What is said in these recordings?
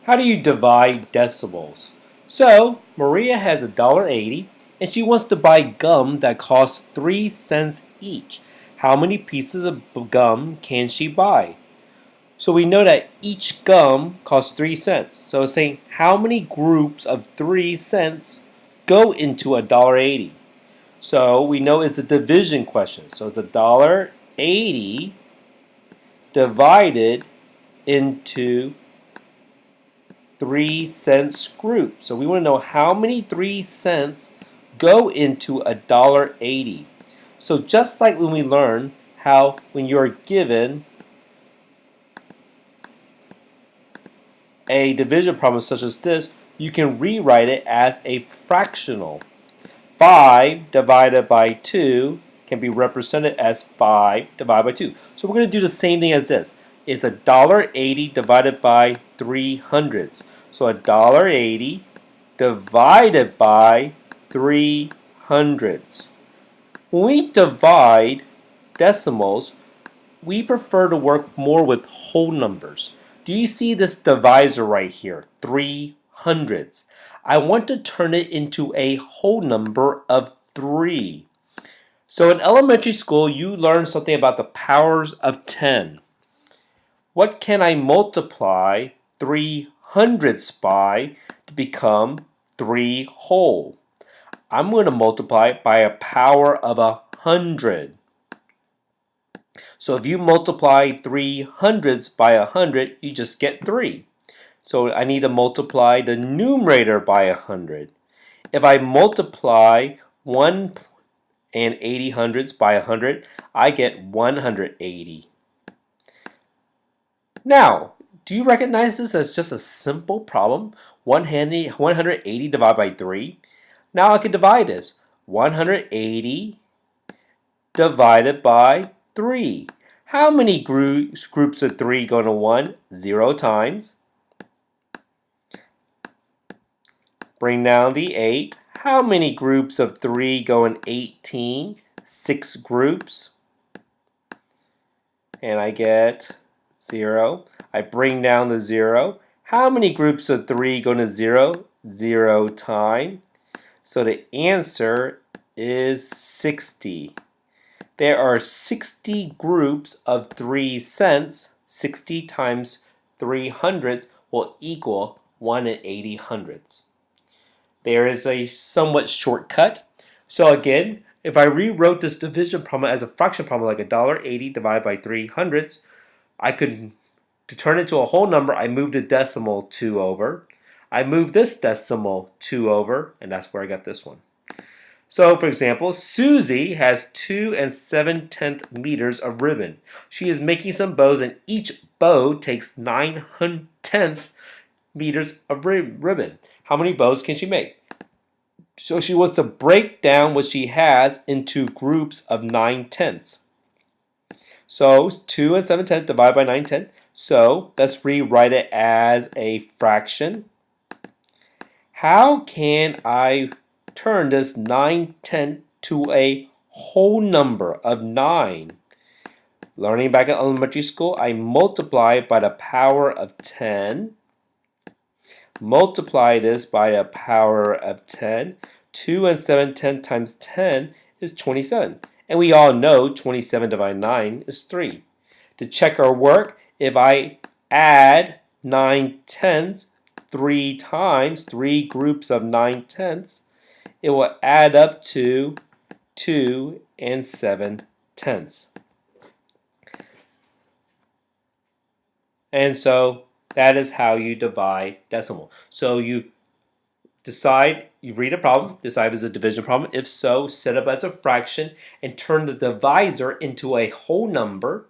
How do you divide decimals? So, Maria has $1.80 and she wants to buy gum that costs 3 cents each. How many pieces of gum can she buy? So we know that each gum costs 3 cents. So it's saying how many groups of 3 cents go into $1.80? So we know it's a division question. So it's $1.80 divided into 3 cents group. So we want to know how many 3 cents go into $1.80. So just like when we learn how when you're given a division problem such as this, you can rewrite it as a fractional. 5 divided by 2 can be represented as 5 divided by 2. So we're going to do the same thing as this. It's $1.80 divided by 300. So $1.80 divided by 300. When we divide decimals, we prefer to work more with whole numbers. Do you see this divisor right here? 300. I want to turn it into a whole number of 3. So in elementary school, you learn something about the powers of 10. What can I multiply 300s by to become 3 whole? I'm going to multiply it by a power of 100. So if you multiply 300s by 100, you just get 3. So I need to multiply the numerator by 100. If I multiply 1 and 80 hundredths by 100, I get 180. Now, do you recognize this as just a simple problem? 180 divided by 3. Now I can divide this. 180 divided by 3. How many groups of 3 go to 1? 0 times. Bring down the 8. How many groups of 3 go in 18? 6 groups. And I get 0. I bring down the 0. How many groups of 3 go to 0? 0 times. So the answer is 60. There are 60 groups of 3 cents. 60 times 300 will equal 180 hundredths. There is a somewhat shortcut. So again, if I rewrote this division problem as a fraction problem like $1.80 divided by 300, I could, to turn it to a whole number, I moved the decimal 2 over. I moved this decimal 2 over, and that's where I got this one. So, for example, Susie has 2 7/10 meters of ribbon. She is making some bows, and each bow takes 9/10 meters of ribbon. How many bows can she make? So she wants to break down what she has into groups of 9/10. So 2 7/10 divided by 9/10. So let's rewrite it as a fraction. How can I turn this 9/10 to a whole number of 9? Learning back in elementary school, I multiply by the power of 10. Multiply this by the power of 10. 2 7/10 times 10 is 27. And we all know 27 divided by 9 is 3. To check our work, if I add 9/10 3 times, 3 groups of 9/10, it will add up to 2 7/10. And so that is how you divide decimal. So you decide, you read a problem, decide if it's a division problem. If so, set up as a fraction and turn the divisor into a whole number.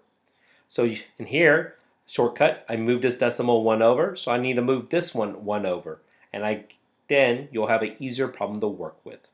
So in here, shortcut, I move this decimal 1 over, so I need to move this one 1 over. And then you'll have an easier problem to work with.